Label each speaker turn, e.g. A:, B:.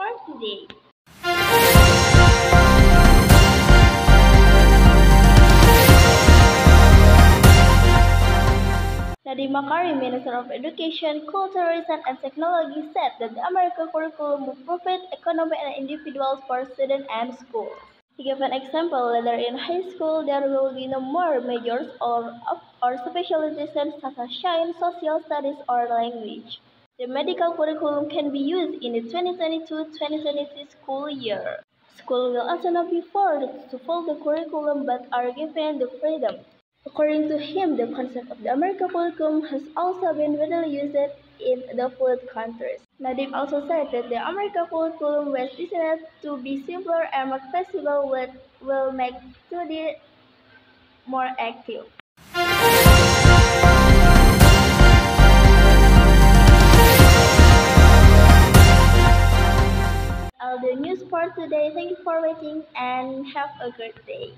A: for today. Nadine Makari, Minister of Education, Culture, Research and Technology, said that the American curriculum will profit economy and individuals for students and schools. He gave an example whether in high school there will be no more majors or specializations such as science, social studies, or language. The medical curriculum can be used in the 2022-2023 school year. Schools will also not be forced to follow the curriculum but are given the freedom. According to him, the concept of the American curriculum has also been widely used in developed countries. Nadim also said that the American curriculum was designed to be simpler and more flexible, which will make study more active. All the news for today. Thank you for watching and have a good day.